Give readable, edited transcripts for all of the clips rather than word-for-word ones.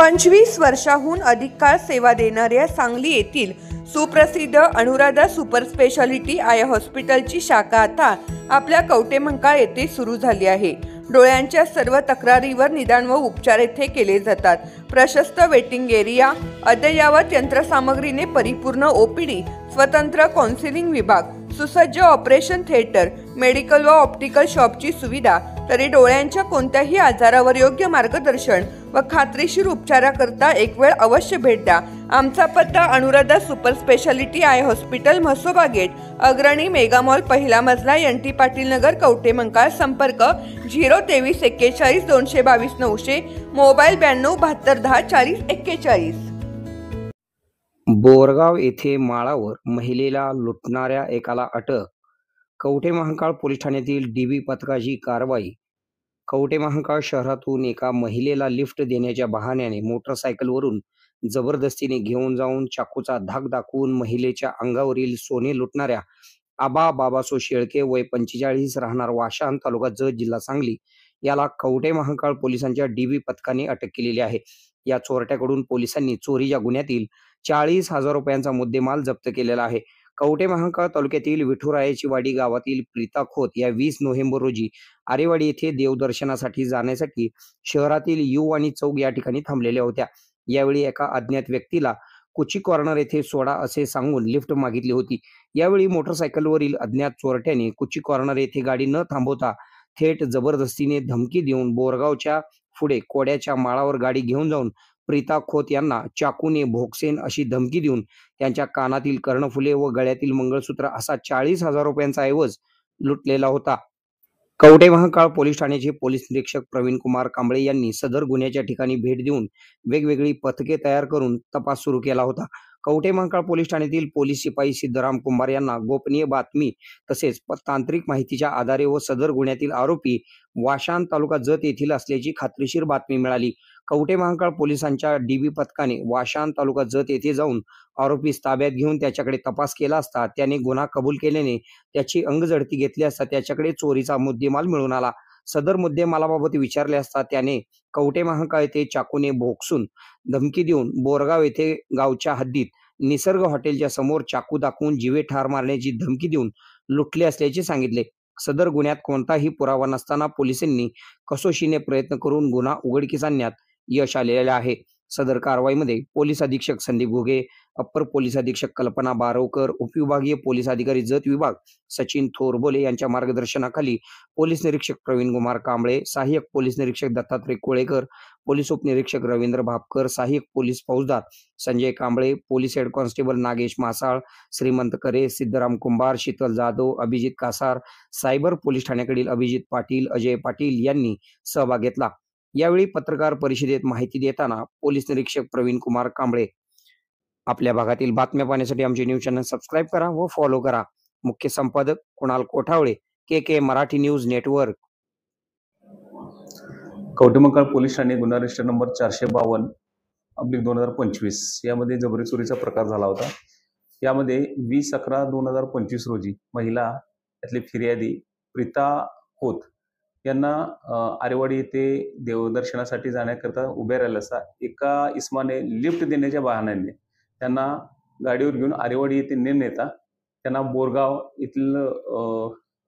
25 वर्षाहून अधिक काळ सेवा देणाऱ्या सांगली येथील सुप्रसिद्ध अनुराधा सुपर स्पेशालिटी आय हॉस्पिटलची शाखा आता आपल्या कवठेमंकाळ येथे सुरू झाली आहे। डोळ्यांच्या सर्व तक्रारीवर निदान व उपचार येथे केले जातात। प्रशस्त वेटिंग एरिया, अद्ययावत यंत्रसामग्रीने परिपूर्ण ओपीडी, स्वतंत्र काउन्सिलिंग विभाग, सुसज्ज ऑपरेशन थिएटर, मेडिकल व ऑप्टिकल शॉपची सुविधा, तरी डोळ्यांच्या कोणत्याही आजारावर योग्य मार्गदर्शन व खात्रीशीर उपचाराकरता एक वेळ अवश्य भेट द्या। आमचा पत्ता Anuradha super speciality eye hospital, Mhasoba gate, Agrani mega mall, पहिला मजला, NT पाटील नगर, कवठेमंकाळ। संपर्क 023 41 222 900, मोबाईल 92 72 10 40 41। बोरगाव येथे माळावर महिलेला लुटणाऱ्या एकाला अटक। कवठेमहांकाळ पोलीस ठाण्यातील DB पथकाची कारवाई। कवठेमहांकाळ शहरातून एका महिलेला लिफ्ट देण्याच्या बहाण्याने मोटरसायकलवरून जबरदस्तीने घेऊन जाऊन चाकूचा धाक दाखवून महिलेच्या अंगावरील सोने लुटणाऱ्या आबा बाबासो शेळके वय 45 राहणार वाशान, तालुका जत, जिल्हा सांगली याला कवठेमहांकाळ पोलिसांच्या DB पथकाने अटक केलेली आहे। या चोरट्याकडून पोलिसांनी चोरीच्या गुन्ह्यातील 40,000 रुपयांचा मुद्देमाल जप्त केलेला आहे। कवठेमहांकाळ तालुक्यातील विठुरायाची वाडी गावातील प्रीता खोत या 20 नोव्हेंबर रोजी आरेवाडी येथे देवदर्शनासाठी जाण्यासाठी शहरातील युवाणी चौक या ठिकाणी थांबलेल्या होत्या। यावेळी एका अज्ञात व्यक्तीला कुची कॉर्नर येथे सोडा असे सांगून लिफ्ट मागितली होती। यावेळी मोटरसायकलवरील अज्ञात चोरट्याने कुची कॉर्नर येथे गाडी न थांबवता थेट जबरदस्तीने धमकी देऊन बोरगावच्या पुढे कोड्याच्या माळावर गाडी घेऊन जाऊन प्रीता खोत यांना चाकूने भोगसेन अशी धमकी देऊन त्यांच्या कानातील कर्णफुले व गळ्यातील मंगळसूत्र असा 40,000 रुपयांचा ऐवज लुटलेला होता। कवठेमहांकाळ पोलीस ठाण्याचे पोलीस निरीक्षक प्रवीण कुमार कांबळे यांनी सदर गुन्ह्याच्या ठिकाणी भेट देऊन वेगवेगळी पथके तयार करून तपास सुरू केला होता। कवठेमहांकाळ पोलीस ठाण्यातील पोलीस शिपाई सिद्धराम कुंभार यांना गोपनीय बातमी तसेच तांत्रिक माहितीच्या आधारे व सदर गुन्ह्यातील आरोपी वाशान, तालुका जत येथील असल्याची खात्रीशीर बातमी मिळाली। कवठेमहांकाळ पोलिसांच्या DB पथकाने वाशान, तालुका जत येथे जाऊन आरोपीस ताब्यात घेऊन त्याच्याकडे तपास केला असता त्याने गुन्हा कबूल केल्याने त्याची अंगझडती घेतली असता त्याच्याकडे चोरीचा मुद्देमाल मिळून आला। सदर मुद्देमालाबाबत विचारले असता त्याने कवठेमहांकाळ येथे चाकूने भोगसून धमकी देऊन बोरगाव येथे गावच्या हद्दीत निसर्ग हॉटेलच्या समोर चाकू दाखवून जीवे ठार मारण्याची धमकी देऊन लुटले असल्याचे सांगितले। सदर गुन्ह्यात कोणताही पुरावा नसताना पोलिसांनी कसोशीने प्रयत्न करून गुन्हा उघडकीस आणण्यात यश आलेले आहे। सदर कारवाईमध्ये पोलीस अधीक्षक संदीप घुगे, अप्पर पोलीस अधीक्षक कल्पना बारवकर, उपविभागीय पोलीस अधिकारी जत विभाग सचिन थोरबोले यांच्या मार्गदर्शनाखाली पोलीस निरीक्षक प्रवीण कुमार कांबळे, सहाय्यक पोलीस निरीक्षक दत्तात्रय कोळेकर, पोलीस उपनिरीक्षक रवींद्र भापकर, सहाय्यक पोलीस फौजदार Sanjay Kamble, police head constable Nagesh Masal, Shrimant Kare, Siddharam Kumbhar, Sheetal Jadhav, Abhijit Kasar, cyber police ठाण्याकडील अभिजित पाटील, अजय पाटील यांनी सहभाग घेतला। यावेळी पत्रकार परिषदेत माहिती देताना पोलीस निरीक्षक प्रवीण कुमार कांबळे, आपल्या भागातील बातम्या पाहण्यासाठी आमचे न्यूज चॅनल सबस्क्राईब करा व फॉलो करा। मुख्य संपादक Kunal Kothawale, KK Marathi news network. Kavathemahankal police Thane गुन्हा रजिस्टर नंबर 452/2025 यामध्ये जबरी चोरीचा प्रकार झाला होता। यामध्ये 20/11/2025 रोजी महिला यातली फिर्यादी प्रीता खोत यांना आरेवाडी येथे देवदर्शनासाठी जाण्याकरता उभे राहिला असता एका इसमाने लिफ्ट देण्याच्या बहाण्याने त्यांना गाडीवर घेऊन आरेवाडी येथे न नेता त्यांना बोरगाव येथील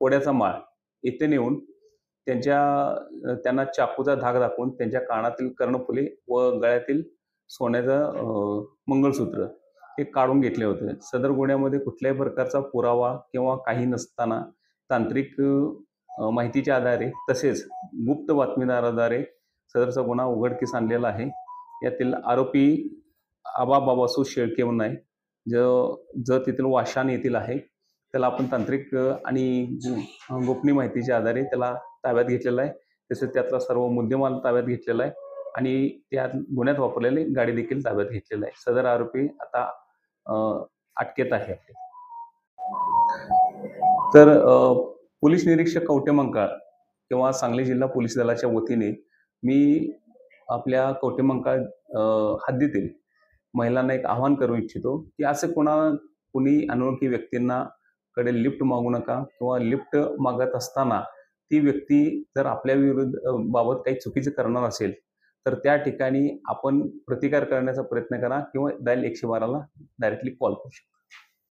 कोड्याचा माळ येथे नेऊन त्यांना चाकूचा धाक दाखवून त्यांच्या कानातील कर्णफुले व गळ्यातील सोन्याचं मंगळसूत्र हे काढून घेतले होते। सदर गुन्ह्यामध्ये कुठल्याही प्रकारचा पुरावा किंवा काही नसताना तांत्रिक माहितीच्या आधारे तसेच गुप्त बातमीदाराद्वारे सदरचा गुन्हा उघडकीस आणलेला आहे। यातील आरोपी आबा बाबासो शेळके म्हणून आहे, जो जत येथील वाशान येथील आहे। त्याला आपण तांत्रिक आणि गोपनीय माहितीच्या आधारे त्याला ताब्यात घेतलेला आहे। तसेच त्यातला सर्व मुद्देमाल ताब्यात घेतलेला आहे आणि त्या गुन्ह्यात वापरलेली गाडी देखील ताब्यात घेतलेला आहे। सदर आरोपी आता अटकेत आहे। तर पोलीस निरीक्षक कवठेमहांकाळ किंवा सांगली जिल्हा पोलीस दलाच्या वतीने मी आपल्या कवठेमहांकाळ हद्दीतील महिलांना एक आवाहन करू इच्छितो की असे कुणी अनोळखी व्यक्तींना कडे लिफ्ट मागू नका किंवा लिफ्ट मागत असताना ती व्यक्ती जर आपल्या बाबत काही चुकीचे करणार असेल तर त्या ठिकाणी आपण प्रतिकार करण्याचा प्रयत्न करा किंवा डायल 112ला डायरेक्टली कॉल करू शकता.